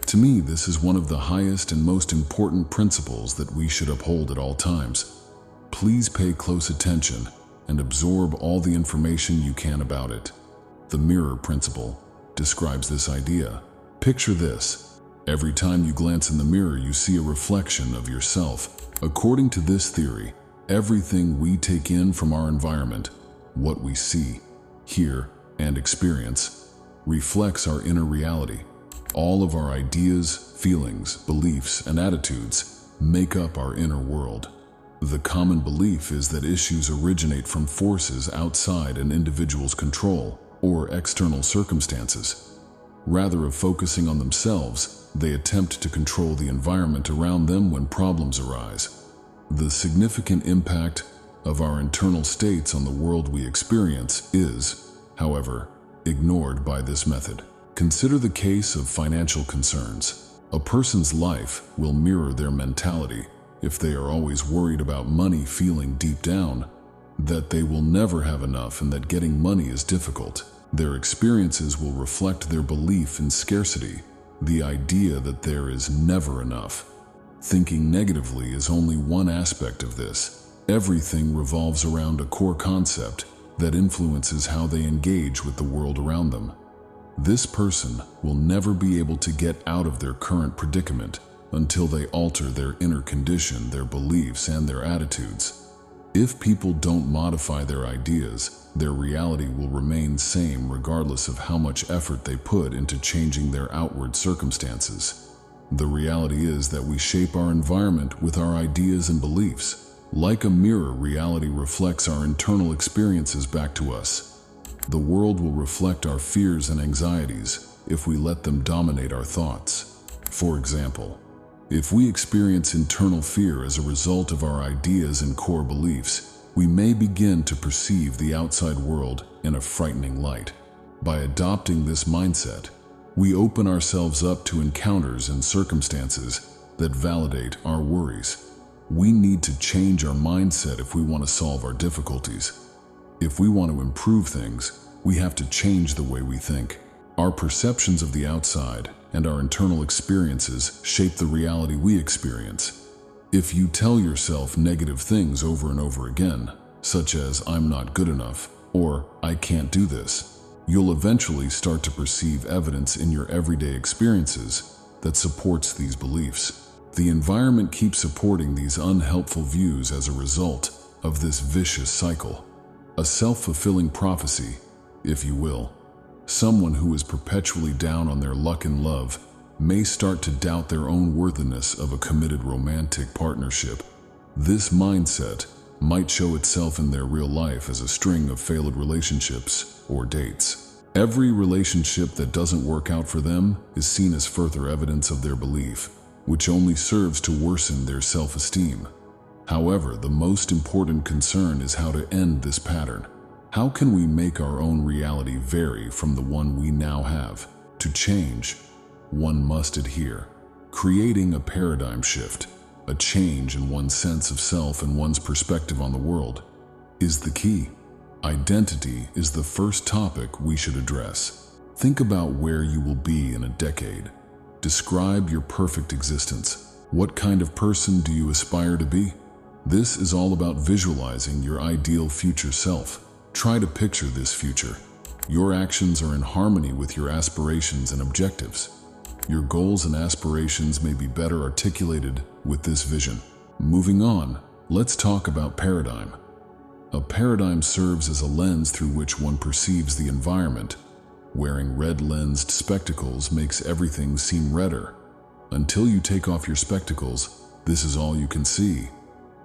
To me, this is one of the highest and most important principles that we should uphold at all times. Please pay close attention and absorb all the information you can about it. The mirror principle describes this idea. Picture this. Every time you glance in the mirror, you see a reflection of yourself. According to this theory, everything we take in from our environment, what we see, hear, and experience, reflects our inner reality. All of our ideas, feelings, beliefs, and attitudes make up our inner world. The common belief is that issues originate from forces outside an individual's control or external circumstances. Rather than focusing on themselves, they attempt to control the environment around them when problems arise. The significant impact of our internal states on the world we experience is, however, ignored by this method. Consider the case of financial concerns. A person's life will mirror their mentality. If they are always worried about money, feeling deep down that they will never have enough and that getting money is difficult, their experiences will reflect their belief in scarcity, the idea that there is never enough. Thinking negatively is only one aspect of this. Everything revolves around a core concept that influences how they engage with the world around them. This person will never be able to get out of their current predicament until they alter their inner condition, their beliefs, and their attitudes. If people don't modify their ideas, their reality will remain same regardless of how much effort they put into changing their outward circumstances. The reality is that we shape our environment with our ideas and beliefs. Like a mirror, reality reflects our internal experiences back to us. The world will reflect our fears and anxieties if we let them dominate our thoughts. For example, if we experience internal fear as a result of our ideas and core beliefs, we may begin to perceive the outside world in a frightening light. By adopting this mindset, we open ourselves up to encounters and circumstances that validate our worries. We need to change our mindset if we want to solve our difficulties. If we want to improve things, we have to change the way we think. Our perceptions of the outside and our internal experiences shape the reality we experience. If you tell yourself negative things over and over again, such as "I'm not good enough" or "I can't do this," you'll eventually start to perceive evidence in your everyday experiences that supports these beliefs. The environment keeps supporting these unhelpful views as a result of this vicious cycle. A self-fulfilling prophecy, if you will. Someone who is perpetually down on their luck in love may start to doubt their own worthiness of a committed romantic partnership. This mindset might show itself in their real life as a string of failed relationships or dates. Every relationship that doesn't work out for them is seen as further evidence of their belief, which only serves to worsen their self-esteem. However, the most important concern is how to end this pattern. How can we make our own reality vary from the one we now have? To change, one must adhere. Creating a paradigm shift, a change in one's sense of self and one's perspective on the world, is the key. Identity is the first topic we should address. Think about where you will be in a decade. Describe your perfect existence. What kind of person do you aspire to be? This is all about visualizing your ideal future self. Try to picture this future. Your actions are in harmony with your aspirations and objectives. Your goals and aspirations may be better articulated with this vision. Moving on, let's talk about paradigm. A paradigm serves as a lens through which one perceives the environment. Wearing red-lensed spectacles makes everything seem redder. Until you take off your spectacles, this is all you can see.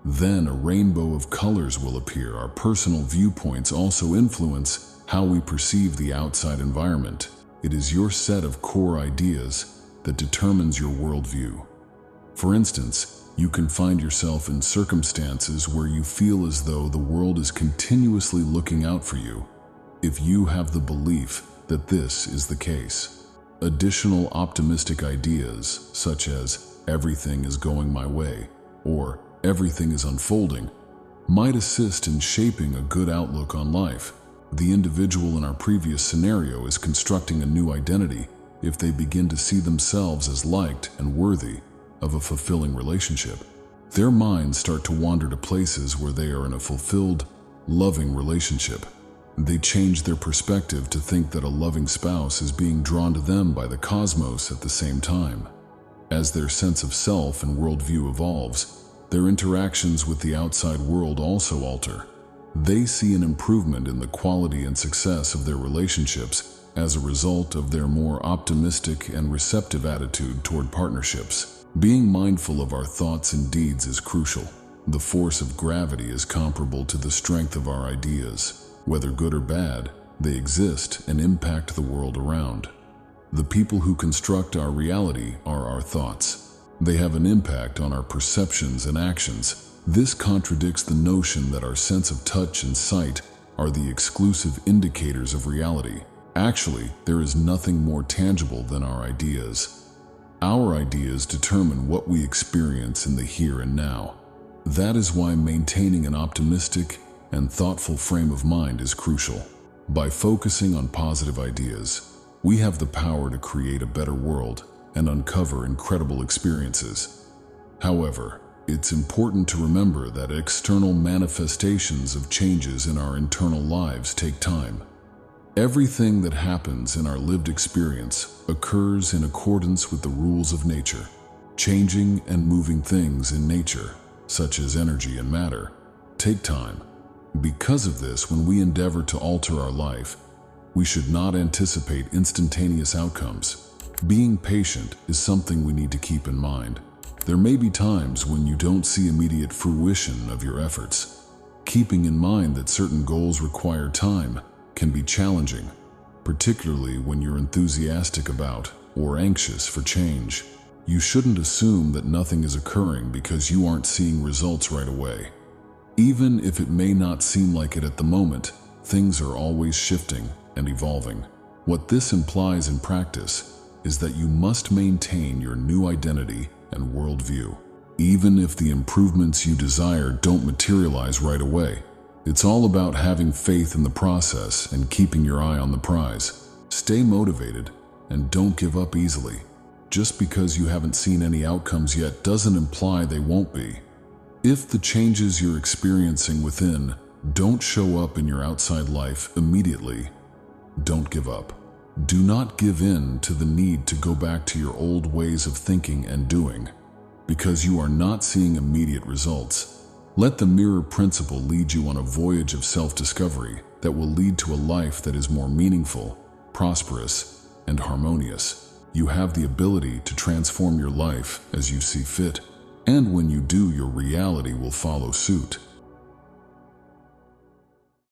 Then a rainbow of colors will appear. Our personal viewpoints also influence how we perceive the outside environment. It is your set of core ideas that determines your worldview. For instance, you can find yourself in circumstances where you feel as though the world is continuously looking out for you. If you have the belief that this is the case, additional optimistic ideas such as "everything is going my way" or "everything is unfolding" might assist in shaping a good outlook on life. The individual in our previous scenario is constructing a new identity if they begin to see themselves as liked and worthy of a fulfilling relationship. Their minds start to wander to places where they are in a fulfilled, loving relationship. They change their perspective to think that a loving spouse is being drawn to them by the cosmos at the same time. As their sense of self and worldview evolves, their interactions with the outside world also alter. They see an improvement in the quality and success of their relationships as a result of their more optimistic and receptive attitude toward partnerships. Being mindful of our thoughts and deeds is crucial. The force of gravity is comparable to the strength of our ideas. Whether good or bad, they exist and impact the world around. The people who construct our reality are our thoughts. They have an impact on our perceptions and actions. This contradicts the notion that our sense of touch and sight are the exclusive indicators of reality. Actually, there is nothing more tangible than our ideas. Our ideas determine what we experience in the here and now. That is why maintaining an optimistic and thoughtful frame of mind is crucial. By focusing on positive ideas, we have the power to create a better world and uncover incredible experiences. However, it's important to remember that external manifestations of changes in our internal lives take time. Everything that happens in our lived experience occurs in accordance with the rules of nature. Changing and moving things in nature, such as energy and matter, take time. Because of this, when we endeavor to alter our life, we should not anticipate instantaneous outcomes. Being patient is something we need to keep in mind. There may be times when you don't see immediate fruition of your efforts. Keeping in mind that certain goals require time can be challenging, particularly when you're enthusiastic about or anxious for change. You shouldn't assume that nothing is occurring because you aren't seeing results right away. Even if it may not seem like it at the moment, things are always shifting and evolving. What this implies in practice is that you must maintain your new identity and worldview, even if the improvements you desire don't materialize right away. It's all about having faith in the process and keeping your eye on the prize. Stay motivated and don't give up easily. Just because you haven't seen any outcomes yet doesn't imply they won't be. If the changes you're experiencing within don't show up in your outside life immediately, don't give up. Do not give in to the need to go back to your old ways of thinking and doing, because you are not seeing immediate results. Let the mirror principle lead you on a voyage of self-discovery that will lead to a life that is more meaningful, prosperous, and harmonious. You have the ability to transform your life as you see fit, and when you do, your reality will follow suit.